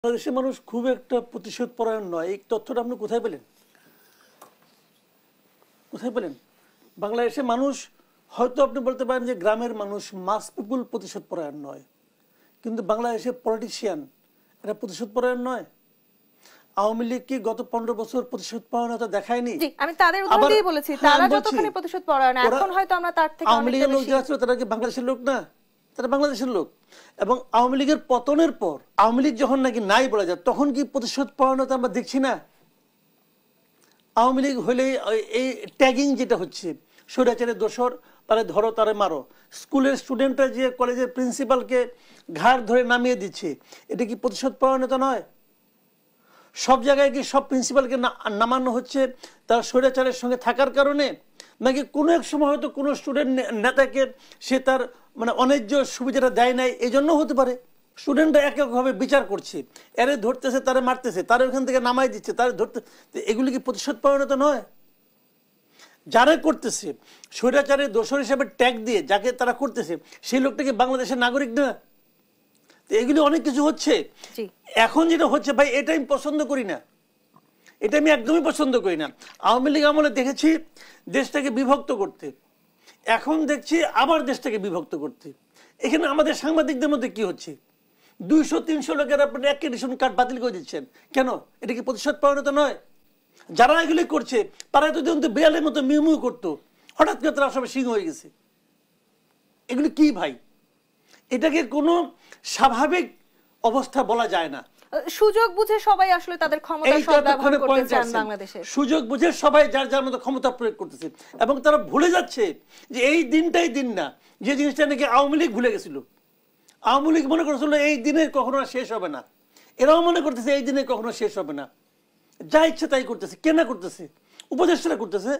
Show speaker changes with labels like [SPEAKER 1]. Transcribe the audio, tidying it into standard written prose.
[SPEAKER 1] বাংলাদেশের মানুষ খুব একটা প্রতিশোধ পরায়ণ নয়। এই তথ্যটা আপনি কোথায় পেলেন? কোথায় পেলেন? বাংলাদেশের মানুষ হয়তো আপনি বলতে পারেন যে গ্রামের মানুষ মাস পিপুল প্রতিশোধ পরায়ণ নয়, কিন্তু বাংলাদেশের পলিটিশিয়ান এরা প্রতিশোধ পরায়ণ নয়। আওয়ামী লীগ কি গত 15 বছর প্রতিশোধ পরায়ণতা দেখায়নি?
[SPEAKER 2] জি, আমি তাদের উদাহরণ দিয়ে বলেছি, তারা যতখানি প্রতিশোধ পরায়ণ, এখন হয়তো আমরা তার থেকে
[SPEAKER 1] আওয়ামী লীগের লোক যারা ছিল তারা কি বাংলাদেশের লোক না? তারা বাংলাদেশের লোক। এবং আওয়ামী লীগের পতনের পর আওয়ামী লীগ যখন নাকি নাই বলা যায়, তখন কি প্রতিশোধ পরায়ণতা আমরা দেখছি না? আওয়ামী লীগ হলে এই ট্যাগিং যেটা হচ্ছে, স্বৈরাচারের দোসর, তারে ধরো তারে মারো, স্কুলের স্টুডেন্টরা যে কলেজের প্রিন্সিপালকে ঘাড় ধরে নামিয়ে দিচ্ছে, এটা কি প্রতিশোধ পরায়ণতা নয়? সব জায়গায় কি সব প্রিন্সিপালকে নামানো হচ্ছে তার স্বৈরাচারের সঙ্গে থাকার কারণে, নাকি কোনো এক সময় হয়তো কোনো স্টুডেন্ট নেতাকে সে তার মানে অন্যায্য সুবিধাটা দেয় নাই, এই জন্য হতে পারে? স্টুডেন্টরা এককভাবে বিচার করছে, এরে ধরতেছে তারে মারতেছে, তারা ওখান থেকে নামাই দিচ্ছে, তারা ধরতে, এগুলি কি প্রতিশোধ পরায়ণতা নয়? যারা করতেছে স্বৈরাচারের দোসর হিসাবে ট্যাগ দিয়ে যাকে তারা করতেছে, সেই লোকটা কি বাংলাদেশের নাগরিক না? এগুলি অনেক কিছু হচ্ছে। এখন যেটা হচ্ছে ভাই, এটা আমি পছন্দ করি না, এটা আমি একদমই পছন্দ করি না। আওয়ামী লীগ আমলে দেখেছি দেশটাকে বিভক্ত করতে, এখন দেখছি আবার দেশটাকে বিভক্ত করতে। এখানে আমাদের সাংবাদিকদের মধ্যে কি হচ্ছে? 200-300 লোকের আপনি অ্যাক্রেডিটেশন কার্ড বাতিল করে দিচ্ছেন কেন? এটা কি প্রতিশোধ পরায়ণতা নয়? যারা এগুলি করছে তারা তো বেয়ালের মতো মিউ মিউ করতো, হঠাৎ করে তারা সবাই সিংহ হয়ে গেছে। এগুলি কি ভাই? এটাকে কোনো স্বাভাবিক অবস্থা বলা যায় না।
[SPEAKER 2] সুযোগ বুঝে সবাই আসলে তাদের ক্ষমতা সদ্ব্যবহার করতে চান বাংলাদেশে।
[SPEAKER 1] সুযোগ বুঝে সবাই যার যার মতো ক্ষমতা প্রয়োগ করতেছে, এবং তারা ভুলে যাচ্ছে যে এই দিনটাই দিন না, যে জিনিসটা নাকি আওয়ামী লীগ ভুলে গেছিল। আওয়ামী লীগ মনে করেছিল এই দিনের কখনো শেষ হবে না, এরাও মনে করতেছে এই দিনে কখনো শেষ হবে না। যা ইচ্ছে তাই করতেছে। কেনা করতেছে? উপদেষ্টারা করতেছে।